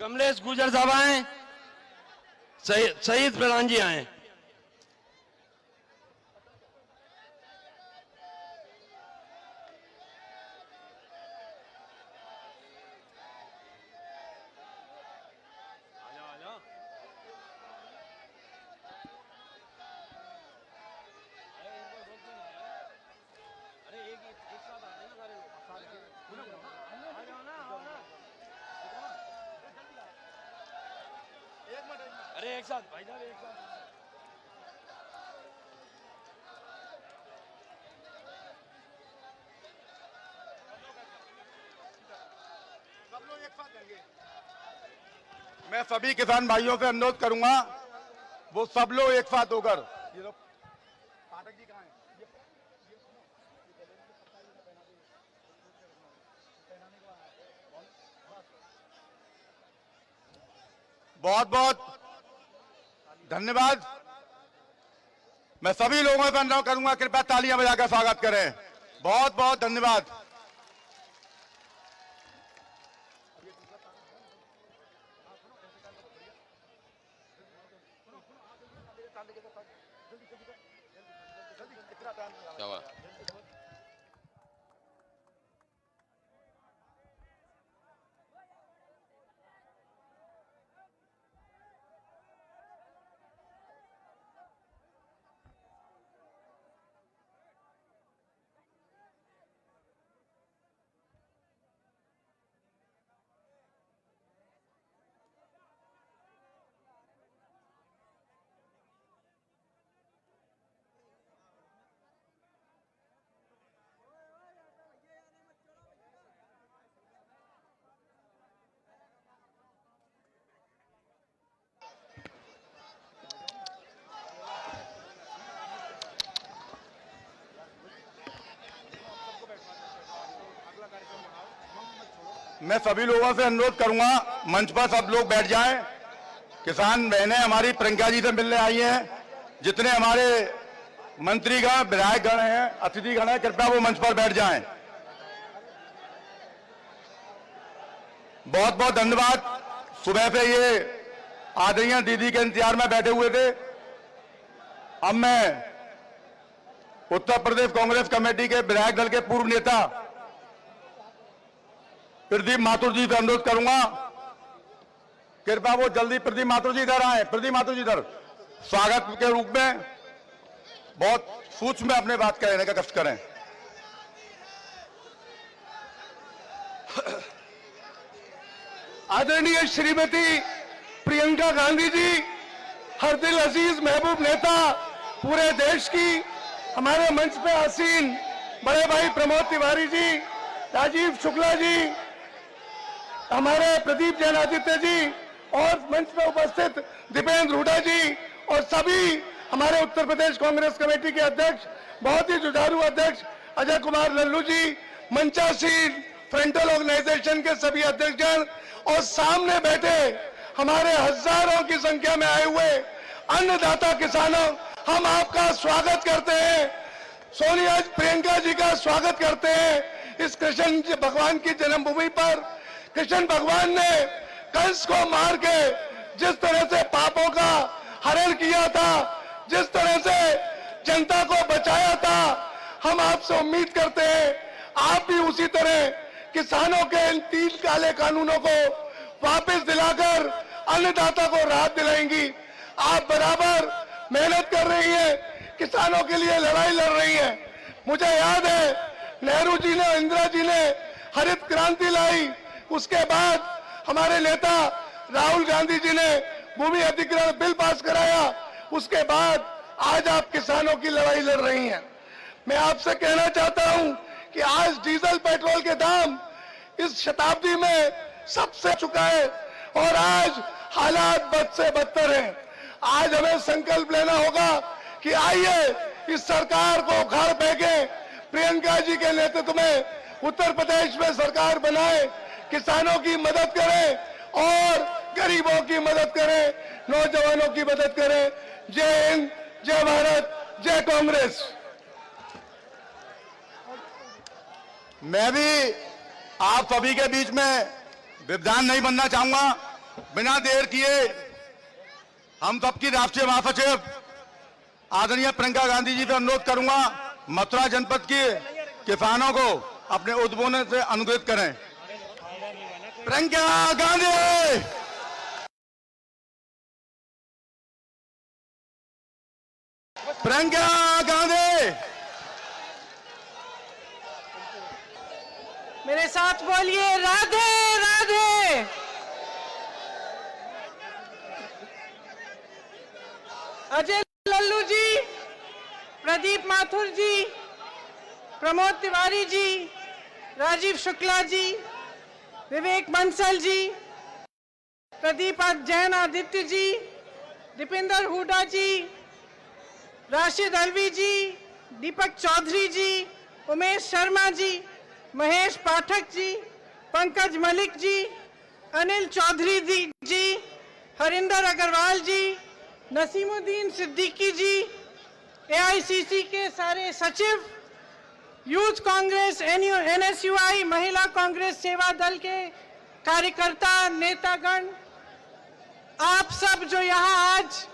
कमलेश गुजर साहब आए, शहीद प्रधान जी आए। अरे एक साथ भाई साहब, एक साथ। सब लोग एक साथ जाएंगे। मैं सभी किसान भाइयों से अनुरोध करूंगा, वो सब लोग एक साथ होकर, ये लोग पाठक जी कहाँ हैं? बहुत बहुत धन्यवाद। मैं सभी लोगों से अनुरोध करूंगा, कृपया तालियां बजाकर स्वागत करें। बहुत बहुत धन्यवाद। क्या हुआ? मैं सभी लोगों से अनुरोध करूंगा, मंच पर सब लोग बैठ जाएं। किसान बहनें हमारी प्रियंका जी से मिलने आई हैं। जितने हमारे मंत्रीगण, विधायकगण हैं, अतिथिगण हैं, कृपया वो मंच पर बैठ जाएं। बहुत बहुत धन्यवाद। सुबह से ये आदरणीय दीदी के इंतजार में बैठे हुए थे। अब मैं उत्तर प्रदेश कांग्रेस कमेटी के विधायक दल के पूर्व नेता प्रदीप माथुर जी से अनुरोध करूंगा, कृपया वो जल्दी प्रदीप माथुर जी इधर आए। प्रदीप माथुर जी इधर स्वागत के रूप में बहुत सूक्ष्म में अपने बात कहने का कष्ट करें। आदरणीय श्रीमती प्रियंका गांधी जी, हर दिल अजीज महबूब नेता पूरे देश की, हमारे मंच पे आसीन बड़े भाई प्रमोद तिवारी जी, राजीव शुक्ला जी, हमारे प्रदीप जैन आदित्य जी और मंच पे उपस्थित दीपेंद्र हुडा जी और सभी हमारे उत्तर प्रदेश कांग्रेस कमेटी के अध्यक्ष, बहुत ही जुझारू अध्यक्ष अजय कुमार लल्लू जी, मंचासीन फ्रंटल ऑर्गेनाइजेशन के सभी अध्यक्षगण और सामने बैठे हमारे हजारों की संख्या में आए हुए अन्नदाता किसानों, हम आपका स्वागत करते हैं। सोनिया प्रियंका जी का स्वागत करते हैं। इस कृष्ण भगवान की जन्मभूमि पर कृष्ण भगवान ने कंस को मार के जिस तरह से पापों का हरण किया था, जिस तरह से जनता को बचाया था, हम आपसे उम्मीद करते हैं आप भी उसी तरह किसानों के इन 3 काले कानूनों को वापस दिलाकर अन्नदाता को राहत दिलाएंगी। आप बराबर मेहनत कर रही हैं, किसानों के लिए लड़ाई लड़ रही हैं। मुझे याद है नेहरू जी ने, इंदिरा जी ने हरित क्रांति लाई, उसके बाद हमारे नेता राहुल गांधी जी ने भूमि अधिग्रहण बिल पास कराया, उसके बाद आज आप किसानों की लड़ाई लड़ रही हैं। मैं आपसे कहना चाहता हूं कि आज डीजल पेट्रोल के दाम इस शताब्दी में सबसे चुका है और आज हालात बद से बदतर हैं। आज हमें संकल्प लेना होगा कि आइए इस सरकार को उखाड़ फेंके, प्रियंका जी के नेतृत्व में उत्तर प्रदेश में सरकार बनाए, किसानों की मदद करें और गरीबों की मदद करें, नौजवानों की मदद करें। जय हिंद, जय भारत, जय कांग्रेस। मैं भी आप सभी के बीच में विद्वान नहीं बनना चाहूंगा, बिना देर किए हम सबकी राष्ट्रीय महासचिव आदरणीय प्रियंका गांधी जी से अनुरोध करूंगा, मथुरा जनपद के किसानों को अपने उद्बोधन से अनुरोध करें। प्रियंका गांधी, प्रियंका गांधी। मेरे साथ बोलिए राधे राधे। अजय लल्लू जी, प्रदीप माथुर जी, प्रमोद तिवारी जी, राजीव शुक्ला जी, विवेक बंसल जी, प्रदीप जैन आदित्य जी, दीपेंद्र हुडा जी, राशिद अलवी जी, दीपक चौधरी जी, उमेश शर्मा जी, महेश पाठक जी, पंकज मलिक जी, अनिल चौधरी जी, हरिंदर अग्रवाल जी, नसीमुद्दीन सिद्दीकी जी, एआईसीसी के सारे सचिव, यूथ कांग्रेस, एनएसयूआई, महिला कांग्रेस सेवा दल के कार्यकर्ता, नेतागण, आप सब जो यहाँ आज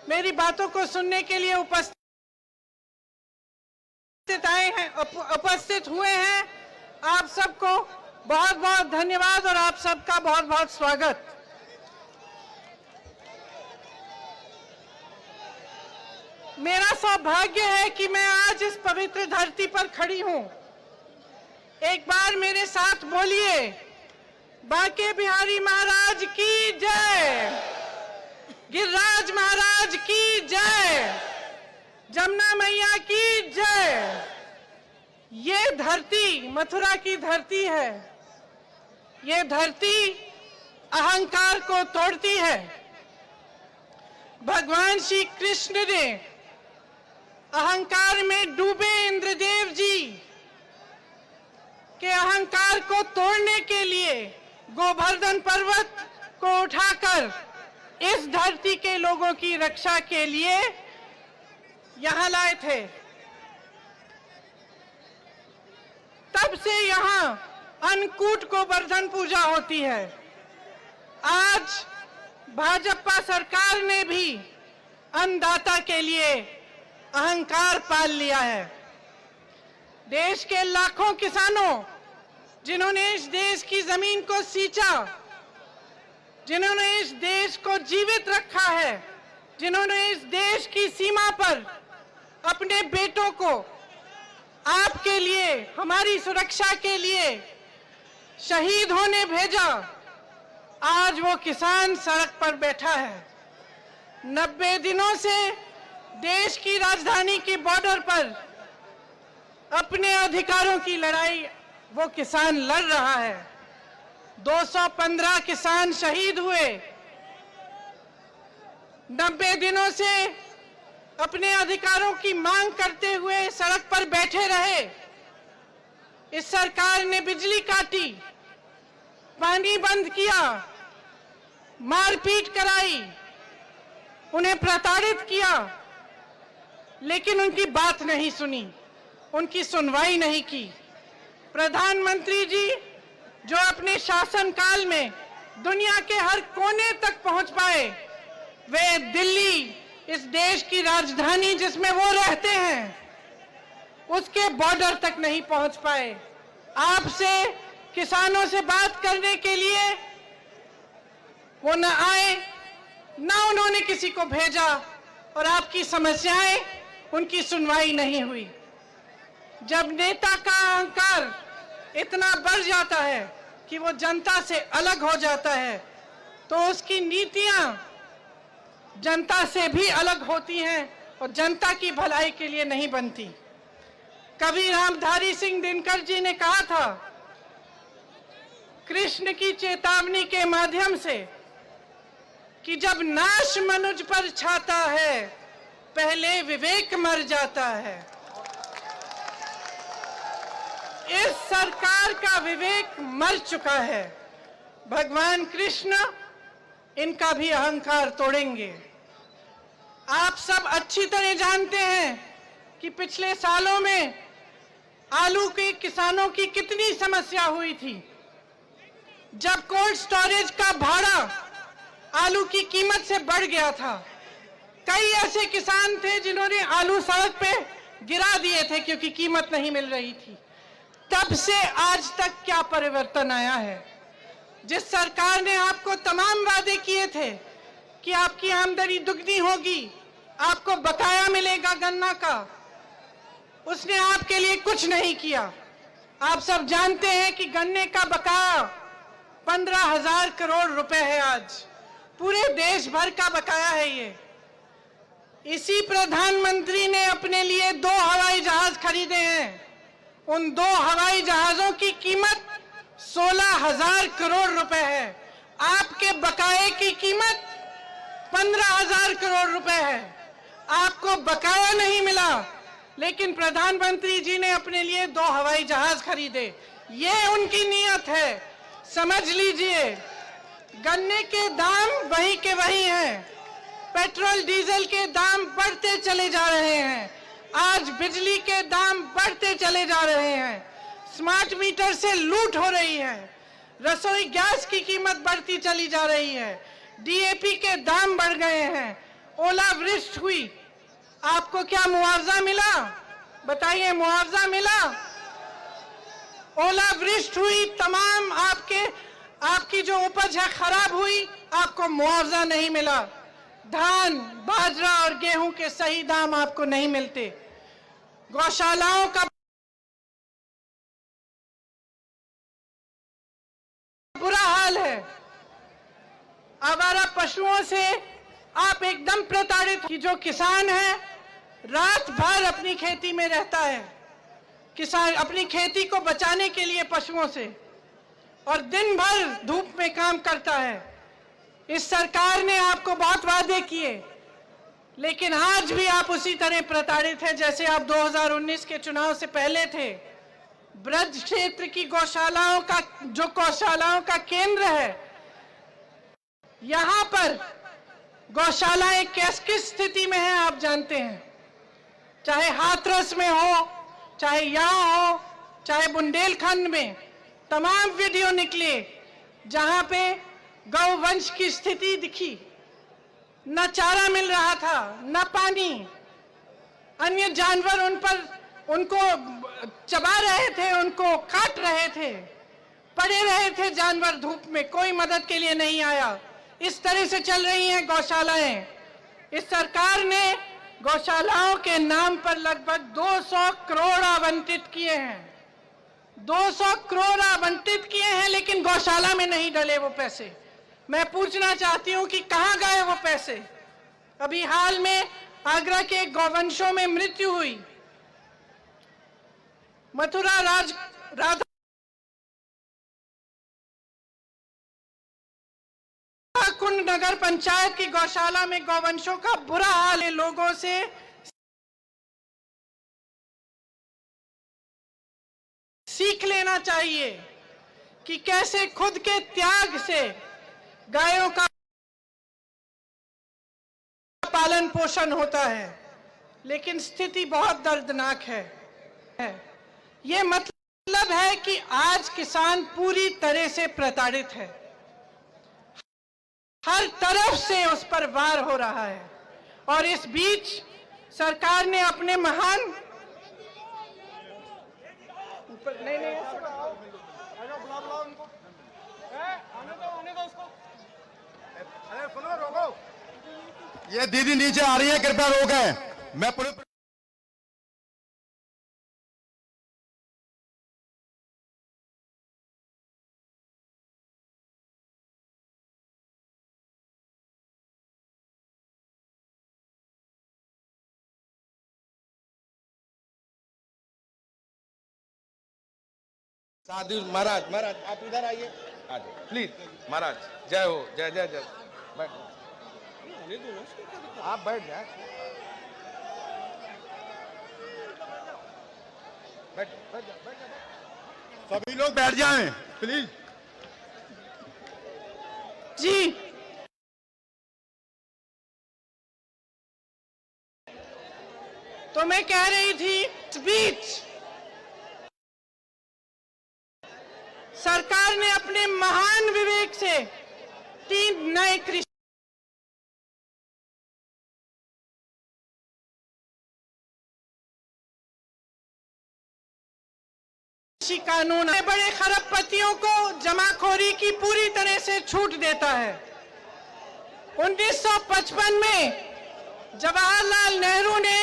मेरी बातों को सुनने के लिए उपस्थित हुए हैं, आप सबको बहुत बहुत धन्यवाद और आप सबका बहुत बहुत स्वागत। मेरा सौभाग्य है कि मैं आज इस पवित्र धरती पर खड़ी हूं। एक बार मेरे साथ बोलिए, बांके बिहारी महाराज की जय, गिरिराज महाराज की जय, जमुना मैया की जय। ये धरती मथुरा की धरती है। ये धरती अहंकार को तोड़ती है। भगवान श्री कृष्ण ने अहंकार में डूबे इंद्रदेव जी के अहंकार को तोड़ने के लिए गोवर्धन पर्वत को उठाकर इस धरती के लोगों की रक्षा के लिए यहां लाए थे। तब से यहां अन्नकूट को वर्धन पूजा होती है। आज भाजपा सरकार ने भी अन्नदाता के लिए अहंकार पाल लिया है। देश के लाखों किसानों जिन्होंने इस देश की जमीन को सींचा, जिन्होंने इस देश को जीवित रखा है, जिन्होंने इस देश की सीमा पर अपने बेटों को आपके लिए, हमारी सुरक्षा के लिए शहीद होने भेजा, आज वो किसान सड़क पर बैठा है। 90 दिनों से देश की राजधानी के बॉर्डर पर अपने अधिकारों की लड़ाई वो किसान लड़ रहा है। 215 किसान शहीद हुए। 90 दिनों से अपने अधिकारों की मांग करते हुए सड़क पर बैठे रहे। इस सरकार ने बिजली काटी, पानी बंद किया, मारपीट कराई, उन्हें प्रताड़ित किया, लेकिन उनकी बात नहीं सुनी, उनकी सुनवाई नहीं की। प्रधानमंत्री जी जो अपने शासनकाल में दुनिया के हर कोने तक पहुंच पाए, वे दिल्ली, इस देश की राजधानी जिसमें वो रहते हैं, उसके बॉर्डर तक नहीं पहुंच पाए। आपसे, किसानों से बात करने के लिए वो न आए, न उन्होंने किसी को भेजा, और आपकी समस्याएं, उनकी सुनवाई नहीं हुई। जब नेता का अहंकार इतना बढ़ जाता है कि वो जनता से अलग हो जाता है, तो उसकी नीतियां जनता से भी अलग होती हैं और जनता की भलाई के लिए नहीं बनती। कवि रामधारी सिंह दिनकर जी ने कहा था, कृष्ण की चेतावनी के माध्यम से, कि जब नाश मनुज पर छाता है, पहले विवेक मर जाता है। इस सरकार का विवेक मर चुका है। भगवान कृष्ण इनका भी अहंकार तोड़ेंगे। आप सब अच्छी तरह जानते हैं कि पिछले सालों में आलू के किसानों की कितनी समस्या हुई थी। जब कोल्ड स्टोरेज का भाड़ा आलू की कीमत से बढ़ गया था। कई ऐसे किसान थे जिन्होंने आलू सड़क पे गिरा दिए थे क्योंकि कीमत नहीं मिल रही थी। तब से आज तक क्या परिवर्तन आया है? जिस सरकार ने आपको तमाम वादे किए थे कि आपकी आमदनी दुगनी होगी, आपको बकाया मिलेगा गन्ना का, उसने आपके लिए कुछ नहीं किया। आप सब जानते हैं कि गन्ने का बकाया 15,000 करोड़ रुपए है। आज पूरे देश भर का बकाया है ये। इसी प्रधानमंत्री ने अपने लिए 2 हवाई जहाज खरीदे हैं। उन 2 हवाई जहाजों की कीमत 16,000 करोड़ रुपए है। आपके बकाये की कीमत 15,000 करोड़ रुपए है। आपको बकाया नहीं मिला, लेकिन प्रधानमंत्री जी ने अपने लिए 2 हवाई जहाज खरीदे। ये उनकी नीयत है, समझ लीजिए। गन्ने के दाम वही के वही हैं। पेट्रोल डीजल के दाम बढ़ते चले जा रहे हैं। आज बिजली के दाम बढ़ते चले जा रहे हैं। स्मार्ट मीटर से लूट हो रही है। रसोई गैस की कीमत बढ़ती चली जा रही है। डीएपी के दाम बढ़ गए हैं। ओलावृष्टि हुई, आपको क्या मुआवजा मिला? बताइए, मुआवजा मिला? ओलावृष्टि हुई, तमाम आपकी जो उपज है खराब हुई, आपको मुआवजा नहीं मिला। धान, बाजरा और गेहूं के सही दाम आपको नहीं मिलते। गौशालाओं का बुरा हाल है। आवारा पशुओं से आप एकदम प्रताड़ित कि जो किसान है रात भर अपनी खेती में रहता है, किसान अपनी खेती को बचाने के लिए पशुओं से, और दिन भर धूप में काम करता है। इस सरकार ने आपको बहुत वादे किए, लेकिन आज भी आप उसी तरह प्रताड़ित हैं जैसे आप 2019 के चुनाव से पहले थे। ब्रज क्षेत्र की गौशालाओं का केंद्र है, यहां पर गौशालाएं किस स्थिति में है आप जानते हैं। चाहे हाथरस में हो, चाहे यहां हो, चाहे बुंदेलखंड में, तमाम वीडियो निकले जहां पे गौवंश की स्थिति दिखी। न चारा मिल रहा था, न पानी, अन्य जानवर उनको चबा रहे थे, उनको काट रहे थे, पड़े रहे थे जानवर धूप में, कोई मदद के लिए नहीं आया। इस तरह से चल रही हैं गौशालाएं। इस सरकार ने गौशालाओं के नाम पर लगभग 200 करोड़ आवंटित किए हैं। 200 करोड़ आवंटित किए हैं, लेकिन गौशाला में नहीं डले वो पैसे। मैं पूछना चाहती हूं कि कहां गए वो पैसे? अभी हाल में आगरा के गौवंशों में मृत्यु हुई। मथुरा राधा कुंड नगर पंचायत की गौशाला में गौवंशों का बुरा हाल है। लोगों से सीख लेना चाहिए कि कैसे खुद के त्याग से गायों का पालन पोषण होता है, लेकिन स्थिति बहुत दर्दनाक है। ये मतलब है कि आज किसान पूरी तरह से प्रताड़ित है। हर तरफ से उस पर वार हो रहा है, और इस बीच सरकार ने अपने महान ये दीदी नीचे आ रही है, कृपया रोकें। मैं पूरे साधु महाराज आप इधर आइए, प्लीज। महाराज जय हो, जय जय जय। बैठ, आप बैठ जाए, बैठ बैठ बैठ। सभी लोग बैठ जाएं प्लीज। जी, तो मैं कह रही थी, इस बीच सरकार ने अपने महान विवेक से 3 नए कृषि कृषि कानून बड़े खरबपतियों को जमाखोरी की पूरी तरह से छूट देता है। 1955 में जवाहरलाल नेहरू ने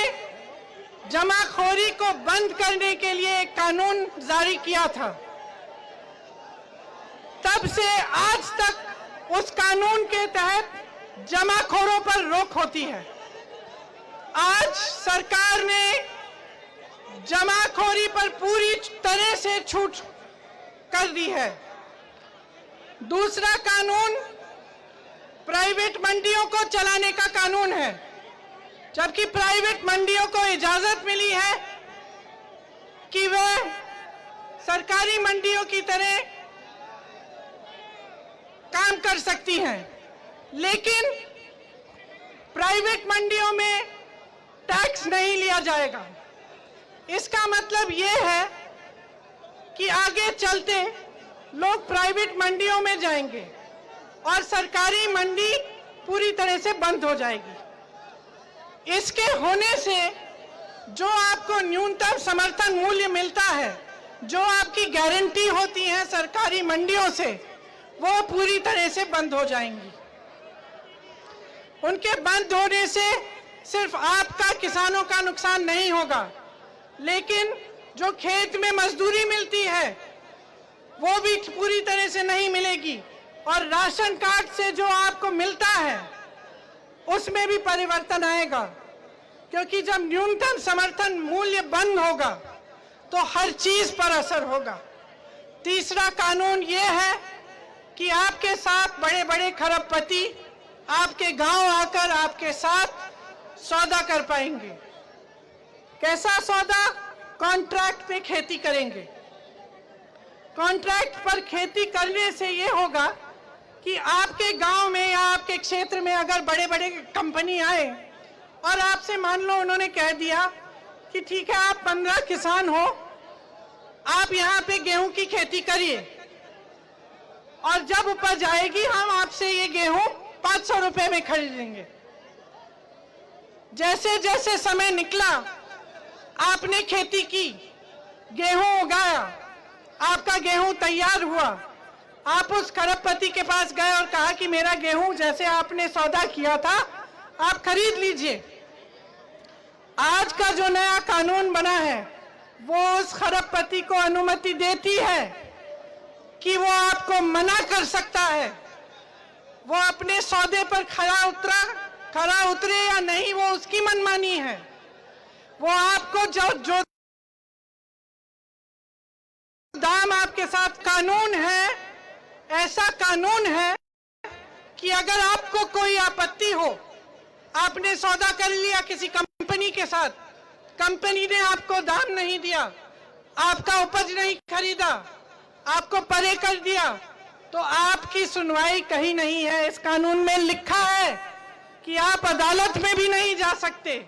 जमाखोरी को बंद करने के लिए एक कानून जारी किया था। तब से आज तक उस कानून के तहत जमाखोरों पर रोक होती है। आज सरकार ने जमाखोरी पर पूरी तरह से छूट कर दी है। दूसरा कानून प्राइवेट मंडियों को चलाने का कानून है, जबकि प्राइवेट मंडियों को इजाजत मिली है कि वह सरकारी मंडियों की तरह काम कर सकती हैं, लेकिन प्राइवेट मंडियों में टैक्स नहीं लिया जाएगा। इसका मतलब यह है कि आगे चलते लोग प्राइवेट मंडियों में जाएंगे और सरकारी मंडी पूरी तरह से बंद हो जाएगी। इसके होने से जो आपको न्यूनतम समर्थन मूल्य मिलता है, जो आपकी गारंटी होती है सरकारी मंडियों से, वो पूरी तरह से बंद हो जाएंगी। उनके बंद होने से सिर्फ आपका, किसानों का नुकसान नहीं होगा, लेकिन जो खेत में मजदूरी मिलती है वो भी पूरी तरह से नहीं मिलेगी, और राशन कार्ड से जो आपको मिलता है उसमें भी परिवर्तन आएगा, क्योंकि जब न्यूनतम समर्थन मूल्य बंद होगा तो हर चीज पर असर होगा। तीसरा कानून यह है कि आपके साथ बड़े बड़े खरबपति आपके गांव आकर आपके साथ सौदा कर पाएंगे। कैसा सौदा? कॉन्ट्रैक्ट पे खेती करेंगे। कॉन्ट्रैक्ट पर खेती करने से ये होगा कि आपके गांव में या आपके क्षेत्र में अगर बड़े बड़े कंपनी आए और आपसे मान लो उन्होंने कह दिया कि ठीक है, आप 15 किसान हो, आप यहाँ पे गेहूं की खेती करिए, और जब उपज आएगी हम आपसे ये गेहूं 500 रुपए में खरीदेंगे। जैसे जैसे समय निकला, आपने खेती की, गेहूं उगाया, आपका गेहूं तैयार हुआ, आप उस खरबपति के पास गए और कहा कि मेरा गेहूं जैसे आपने सौदा किया था आप खरीद लीजिए। आज का जो नया कानून बना है वो उस खरबपति को अनुमति देती है कि वो आपको मना कर सकता है। वो अपने सौदे पर खरा उतरे या नहीं, वो उसकी मनमानी है। वो आपको जो दाम आपके साथ कानून है, ऐसा कानून है कि अगर आपको कोई आपत्ति हो, आपने सौदा कर लिया किसी कंपनी के साथ, कंपनी ने आपको दाम नहीं दिया, आपका उपज नहीं खरीदा, आपको परे कर दिया, तो आपकी सुनवाई कहीं नहीं है। इस कानून में लिखा है कि आप अदालत में भी नहीं जा सकते,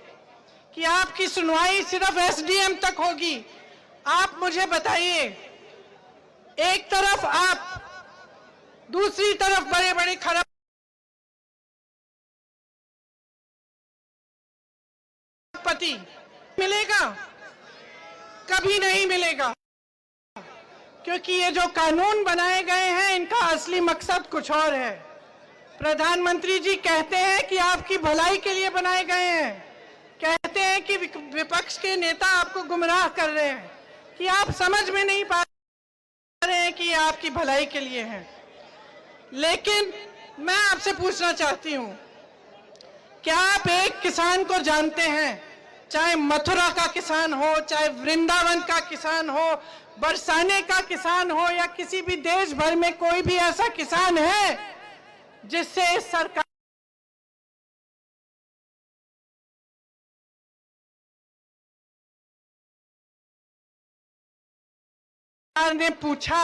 कि आपकी सुनवाई सिर्फ एसडीएम तक होगी। आप मुझे बताइए, एक तरफ आप, दूसरी तरफ बड़े बड़े खरबपति मिलेगा? कभी नहीं मिलेगा, क्योंकि ये जो कानून बनाए गए हैं इनका असली मकसद कुछ और है। प्रधानमंत्री जी कहते हैं कि आपकी भलाई के लिए बनाए गए हैं, कहते हैं कि विपक्ष के नेता आपको गुमराह कर रहे हैं, कि आप समझ में नहीं पा रहे हैं कि ये आपकी भलाई के लिए है। लेकिन मैं आपसे पूछना चाहती हूं, क्या आप एक किसान को जानते हैं, चाहे मथुरा का किसान हो, चाहे वृंदावन का किसान हो, बरसाने का किसान हो, या किसी भी देश भर में कोई भी ऐसा किसान है जिससे सरकार ने पूछा?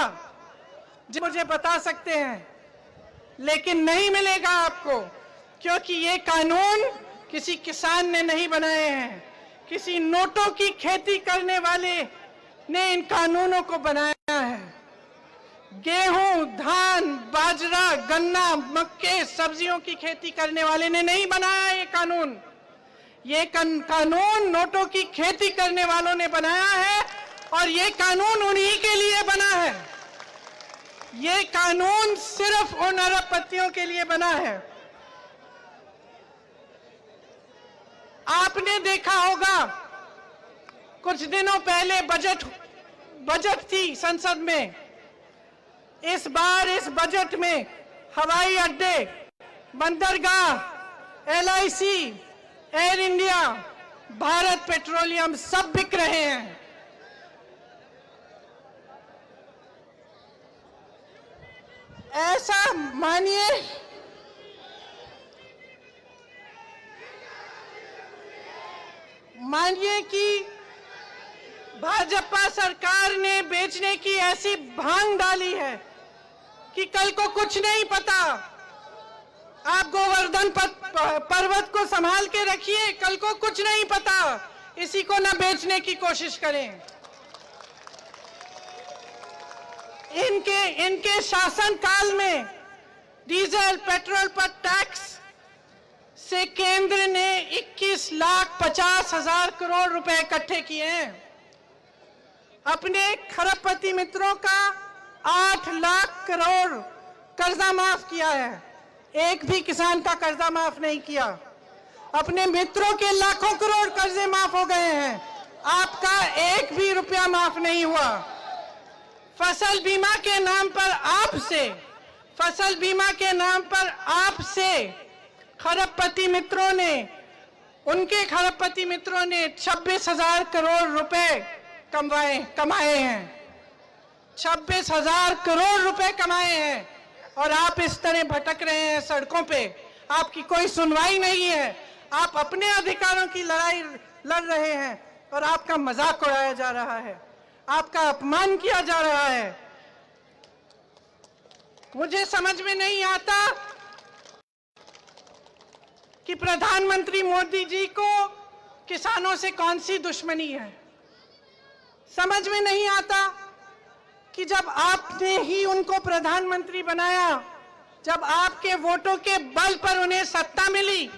मुझे बता सकते हैं, लेकिन नहीं मिलेगा आपको, क्योंकि ये कानून किसी किसान ने नहीं बनाए हैं, किसी नोटों की खेती करने वाले ने इन कानूनों को बनाया है। गेहूं, धान, बाजरा, गन्ना, मक्के, सब्जियों की खेती करने वाले ने नहीं बनाया ये कानून। ये कानून नोटों की खेती करने वालों ने बनाया है, और ये कानून उन्हीं के लिए बना है। ये कानून सिर्फ उन अरबपतियों के लिए बना है। आपने देखा होगा कुछ दिनों पहले बजट थी संसद में। इस बार इस बजट में हवाई अड्डे, बंदरगाह, LIC, air India, Bharat petroleum सब बिक रहे हैं। ऐसा मानिए कि भाजपा सरकार ने बेचने की ऐसी भांग डाली है कि कल को कुछ नहीं पता। आप गोवर्धन पर्वत को संभाल के रखिए, कल को कुछ नहीं पता, इसी को न बेचने की कोशिश करें। इनके शासन काल में डीजल पेट्रोल पर टैक्स से केंद्र ने 21,50,000 करोड़ रुपए इकट्ठे किए हैं। अपने खरबपति मित्रों का 8 लाख करोड़ कर्जा माफ किया है, एक भी किसान का कर्जा माफ नहीं किया। अपने मित्रों के लाखों करोड़ कर्जे माफ हो गए हैं, आपका एक भी रुपया माफ नहीं हुआ। फसल बीमा के नाम पर आपसे खरबपति मित्रों ने, उनके खरबपति मित्रों ने 26,000 करोड़ रुपए कमाए हैं। 26,000 करोड़ रुपए कमाए हैं और आप इस तरह भटक रहे हैं सड़कों पे। आपकी कोई सुनवाई नहीं है। आप अपने अधिकारों की लड़ाई लड़ रहे हैं और आपका मजाक उड़ाया जा रहा है, आपका अपमान किया जा रहा है। मुझे समझ में नहीं आता कि प्रधानमंत्री मोदी जी को किसानों से कौन सी दुश्मनी है। समझ में नहीं आता कि जब आपने ही उनको प्रधानमंत्री बनाया, जब आपके वोटों के बल पर उन्हें सत्ता मिली,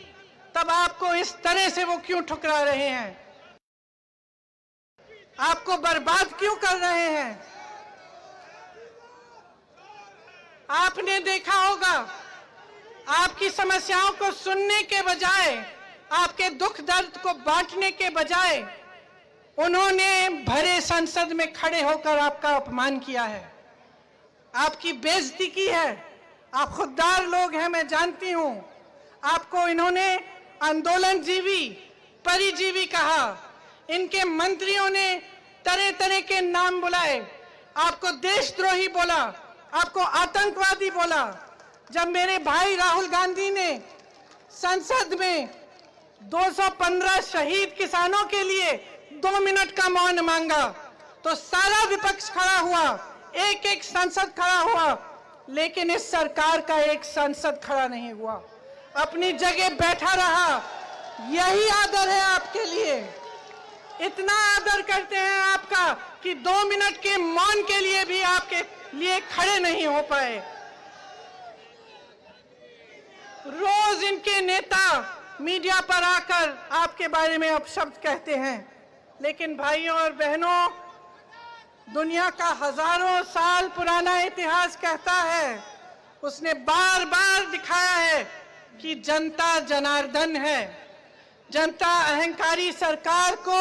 तब आपको इस तरह से वो क्यों ठुकरा रहे हैं, आपको बर्बाद क्यों कर रहे हैं। आपने देखा होगा, आपकी समस्याओं को सुनने के बजाय, आपके दुख दर्द को बांटने के बजाय उन्होंने भरे संसद में खड़े होकर आपका अपमान किया है, आपकी बेइज्जती की है। आप खुददार लोग हैं, मैं जानती हूं। आपको इन्होंने आंदोलनजीवी, परिजीवी कहा। इनके मंत्रियों ने तरह तरह के नाम बुलाए, आपको देशद्रोही बोला, आपको आतंकवादी बोला। जब मेरे भाई राहुल गांधी ने संसद में 215 शहीद किसानों के लिए 2 मिनट का मौन मांगा, तो सारा विपक्ष खड़ा हुआ, एक एक सांसद खड़ा हुआ, लेकिन इस सरकार का एक सांसद खड़ा नहीं हुआ, अपनी जगह बैठा रहा। यही आदर है आपके लिए। इतना आदर करते हैं आपका कि 2 मिनट के मौन के लिए भी आपके लिए खड़े नहीं हो पाए। रोज इनके नेता मीडिया पर आकर आपके बारे में अपशब्द कहते हैं, लेकिन भाइयों और बहनों, दुनिया का हजारों साल पुराना इतिहास कहता है, उसने बार बार दिखाया है कि जनता जनार्दन है। जनता अहंकारी सरकार को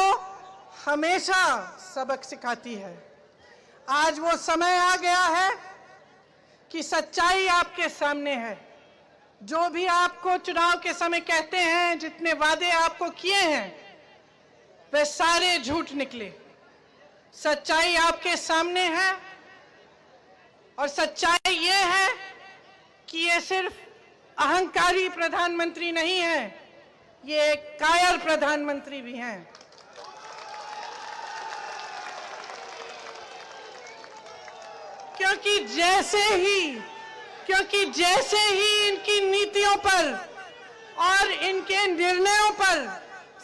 हमेशा सबक सिखाती है। आज वो समय आ गया है कि सच्चाई आपके सामने है। जो भी आपको चुनाव के समय कहते हैं, जितने वादे आपको किए हैं, वे सारे झूठ निकले। सच्चाई आपके सामने है और सच्चाई ये है कि ये सिर्फ अहंकारी प्रधानमंत्री नहीं है, ये एक कायर प्रधानमंत्री भी हैं। क्योंकि जैसे ही इनकी नीतियों पर और इनके निर्णयों पर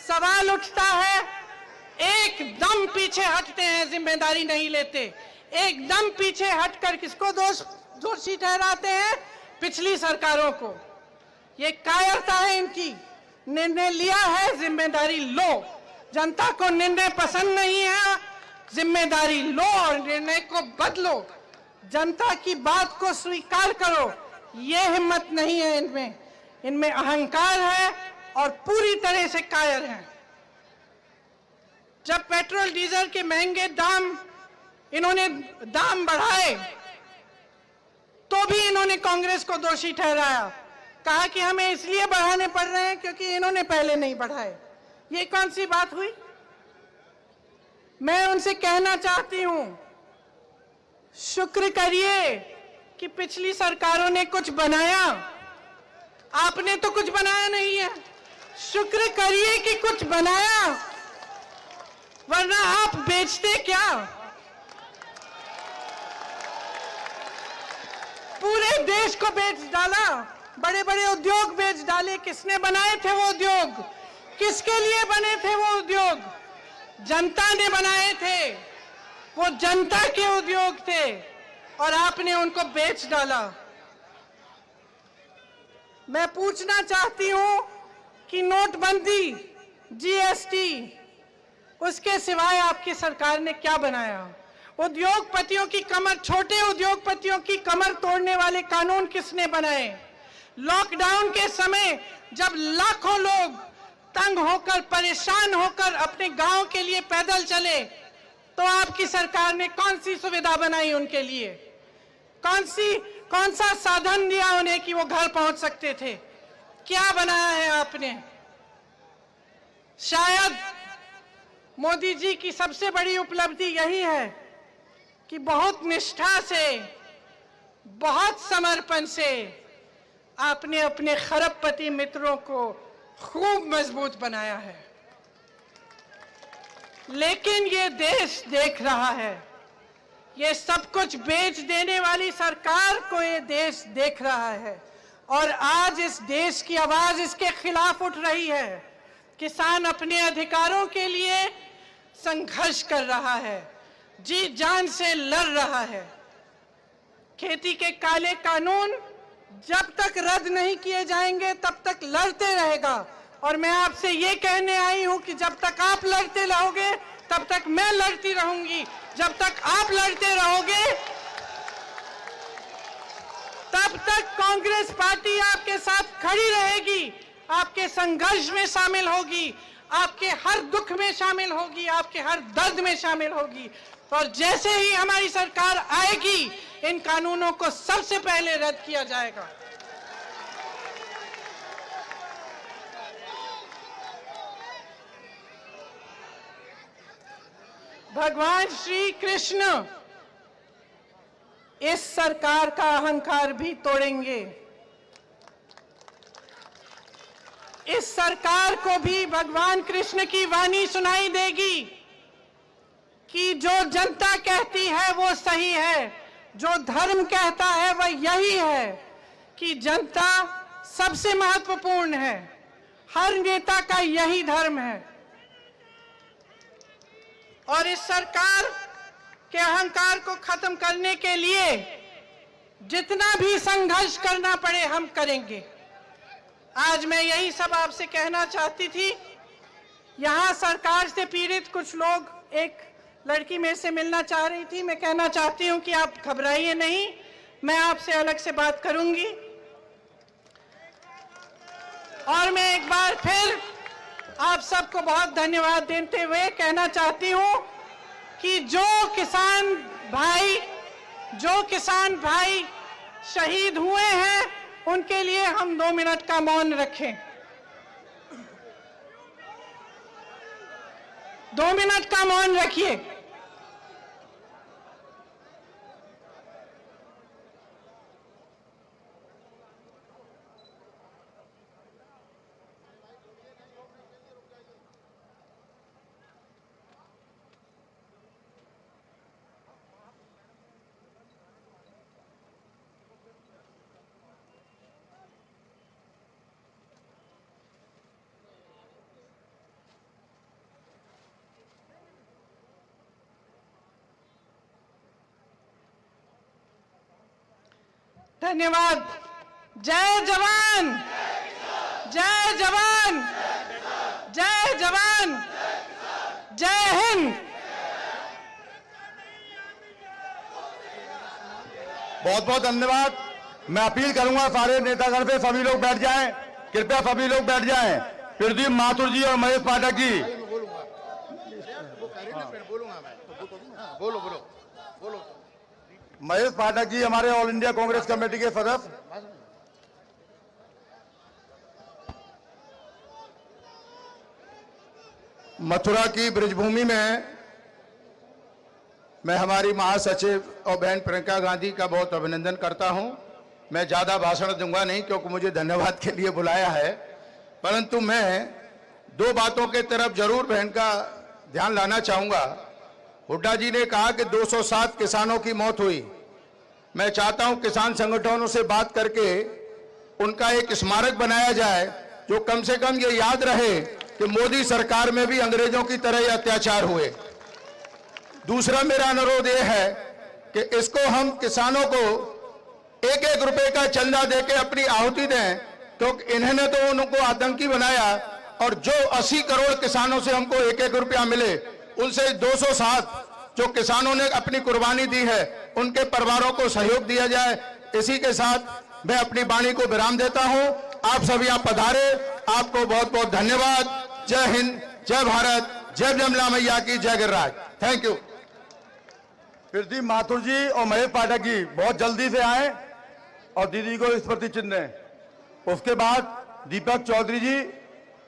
सवाल उठता है, एकदम पीछे हटते हैं, जिम्मेदारी नहीं लेते। एकदम पीछे हटकर किसको दोषी ठहराते हैं? पिछली सरकारों को। ये कायरता है इनकी। निर्णय लिया है, जिम्मेदारी लो। जनता को निर्णय पसंद नहीं है, जिम्मेदारी लो और निर्णय को बदलो, जनता की बात को स्वीकार करो। ये हिम्मत नहीं है इनमें, इनमें अहंकार है और पूरी तरह से कायर हैं। जब पेट्रोल डीजल के महंगे दाम, इन्होंने दाम बढ़ाए तो भी इन्होंने कांग्रेस को दोषी ठहराया, कहा कि हमें इसलिए बढ़ाने पड़ रहे हैं क्योंकि इन्होंने पहले नहीं बढ़ाए। ये कौन सी बात हुई? मैं उनसे कहना चाहती हूं, शुक्र करिए कि पिछली सरकारों ने कुछ बनाया, आपने तो कुछ बनाया नहीं है। शुक्र करिए कि कुछ बनाया, वरना आप बेचते क्या? पूरे देश को बेच डाला, बड़े बड़े उद्योग बेच डाले। किसने बनाए थे वो उद्योग? किसके लिए बने थे वो उद्योग? जनता ने बनाए थे, वो जनता के उद्योग थे और आपने उनको बेच डाला। मैं पूछना चाहती हूं कि नोटबंदी, जीएसटी, उसके सिवाय आपकी सरकार ने क्या बनाया? उद्योगपतियों की कमर, छोटे उद्योगपतियों की कमर तोड़ने वाले कानून किसने बनाए? लॉकडाउन के समय जब लाखों लोग तंग होकर, परेशान होकर अपने गांव के लिए पैदल चले, तो आपकी सरकार ने कौन सी सुविधा बनाई उनके लिए? कौन सा साधन दिया उन्हें कि वो घर पहुंच सकते थे? क्या बनाया है आपने? शायद मोदी जी की सबसे बड़ी उपलब्धि यही है कि बहुत निष्ठा से, बहुत समर्पण से आपने अपने खरबपति मित्रों को खूब मजबूत बनाया है। लेकिन ये देश देख रहा है, ये सब कुछ बेच देने वाली सरकार को ये देश देख रहा है और आज इस देश की आवाज इसके खिलाफ उठ रही है। किसान अपने अधिकारों के लिए संघर्ष कर रहा है, जी जान से लड़ रहा है। खेती के काले कानून जब तक रद्द नहीं किए जाएंगे तब तक लड़ते रहेगा। और मैं आपसे ये कहने आई हूं कि जब तक आप लड़ते रहोगे तब तक मैं लड़ती रहूंगी। जब तक आप लड़ते रहोगे तब तक कांग्रेस पार्टी आपके साथ खड़ी रहेगी, आपके संघर्ष में शामिल होगी, आपके हर दुख में शामिल होगी, आपके हर दर्द में शामिल होगी। और जैसे ही हमारी सरकार आएगी, इन कानूनों को सबसे पहले रद्द किया जाएगा। भगवान श्री कृष्ण इस सरकार का अहंकार भी तोड़ेंगे। इस सरकार को भी भगवान कृष्ण की वाणी सुनाई देगी कि जो जनता कहती है वो सही है, जो धर्म कहता है वह यही है कि जनता सबसे महत्वपूर्ण है। हर नेता का यही धर्म है और इस सरकार के अहंकार को खत्म करने के लिए जितना भी संघर्ष करना पड़े हम करेंगे। आज मैं यही सब आपसे कहना चाहती थी। यहाँ सरकार से पीड़ित कुछ लोग, एक लड़की मेरे से मिलना चाह रही थी। मैं कहना चाहती हूँ कि आप घबराइए नहीं, मैं आपसे अलग से बात करूंगी। और मैं एक बार फिर आप सबको बहुत धन्यवाद देते हुए कहना चाहती हूँ कि जो किसान भाई शहीद हुए हैं उनके लिए हम 2 मिनट का मौन रखें। 2 मिनट का मौन रखिए। धन्यवाद। जय जवान, जय जवान, जय जवान, जय हिंद। बहुत बहुत धन्यवाद। मैं अपील करूंगा सारे नेतागण से, सभी लोग बैठ जाएं, कृपया सभी लोग बैठ जाएं। प्रदीप माथुर जी और महेश पाठक जी। महेश पाठक जी हमारे ऑल इंडिया कांग्रेस कमेटी के सदस्य। मथुरा की ब्रजभूमि में मैं हमारी महासचिव और बहन प्रियंका गांधी का बहुत अभिनंदन करता हूं। मैं ज्यादा भाषण दूंगा नहीं क्योंकि मुझे धन्यवाद के लिए बुलाया है, परंतु मैं दो बातों के तरफ जरूर बहन का ध्यान लाना चाहूंगा। हुड्डा जी ने कहा कि 207 किसानों की मौत हुई। मैं चाहता हूं किसान संगठनों से बात करके उनका एक स्मारक बनाया जाए, जो कम से कम ये याद रहे कि मोदी सरकार में भी अंग्रेजों की तरह ही अत्याचार हुए। दूसरा मेरा अनुरोध यह है कि इसको हम किसानों को 1-1 रुपए का चंदा देके अपनी आहुति दें, तो इन्होंने तो उनको आतंकी बनाया, और जो 80 करोड़ किसानों से हमको 1-1 रुपया मिले, उनसे 207 जो किसानों ने अपनी कुर्बानी दी है, उनके परिवारों को सहयोग दिया जाए। इसी के साथ मैं अपनी वाणी को विराम देता हूं। आप सभी यहाँ पधारे, आपको बहुत बहुत धन्यवाद। जय हिंद, जय भारत, जय जमला मैया की, जय गिरिराज। Thank you. प्रदीप माथुर जी और महेश पाठक जी बहुत जल्दी से आए और दीदी को स्मृति चिन्ह दें। उसके बाद दीपक चौधरी जी,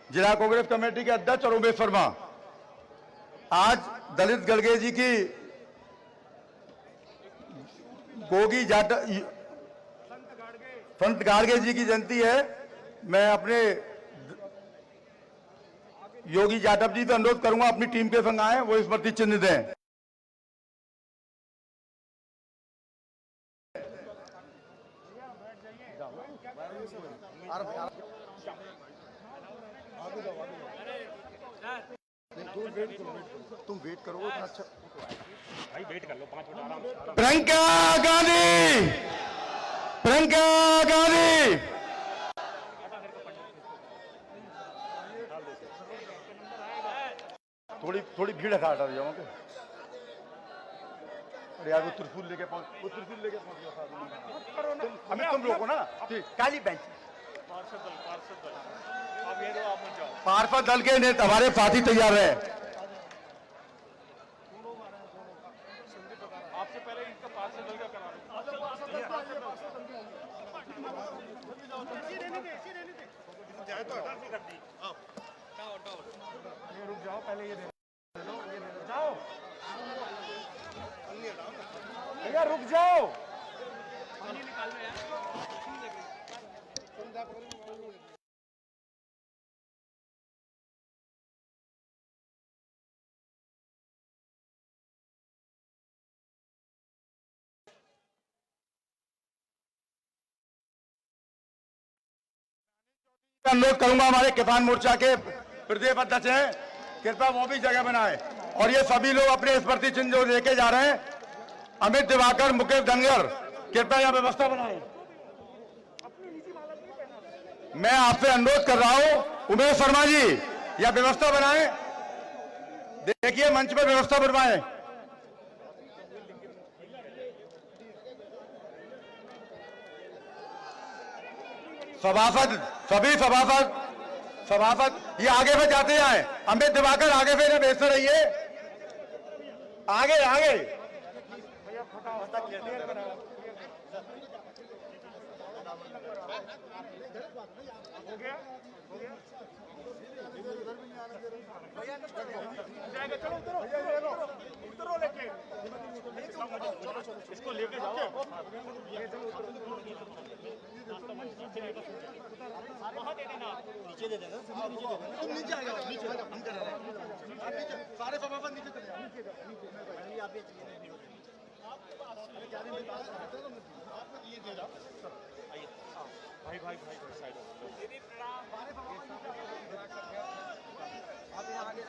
जिला कांग्रेस कमेटी के अध्यक्ष, और उमेश शर्मा। आज दलित गड़गे जी की गोगी जाट संत गाड़गे जी की जयंती है। मैं अपने योगी जाटव जी से अनुरोध करूंगा अपनी टीम के संग आए, वो स्मृति चिन्ह दें। तुम वेट करो, अच्छा भाई वेट कर लो 5 मिनट आराम से। प्रियंका गांधी, प्रियंका गांधी। थोड़ी भीड़ हटा जाओ। अरे यार वो त्रिशूल लेके पहुंच गया। हमें तुम लोगों ना काली बेंच पार्षद दल के नेता हमारे साथी तैयार है। आपसे पहले इनका पार्षद दल का करा रुक जाओ, पहले ये जाओ भैया, रुक जाओ। पानी निकाल लो यार। अनुरोध करूंगा, हमारे किसान मोर्चा के प्रदेश अध्यक्ष हैं, कृपया वो भी जगह बनाए। और ये सभी लोग अपने स्मृति चिन्ह जो लेके जा रहे हैं, अमित दिवाकर, मुकेश धनगर, कृपया यह व्यवस्था बनाए। मैं आपसे अनुरोध कर रहा हूं, उमेश शर्मा जी, यह व्यवस्था बनाएं। देखिए मंच पर व्यवस्था बनवाएं। सभासद, सभी सभासद ये आगे में जाते जाए। अमित दिवाकर आगे से बेचते रहिए, आगे आगे। हो गया चलो उतरो लेके इसको लेके जाओ। नीचे दे देना, तुम नीचे आ जाओ। नीचे हम कर रहे हैं, सारे सभासद नीचे चले जाओ। ये दे जाओ भाई भाई भाई साइड आप यहाँ आगे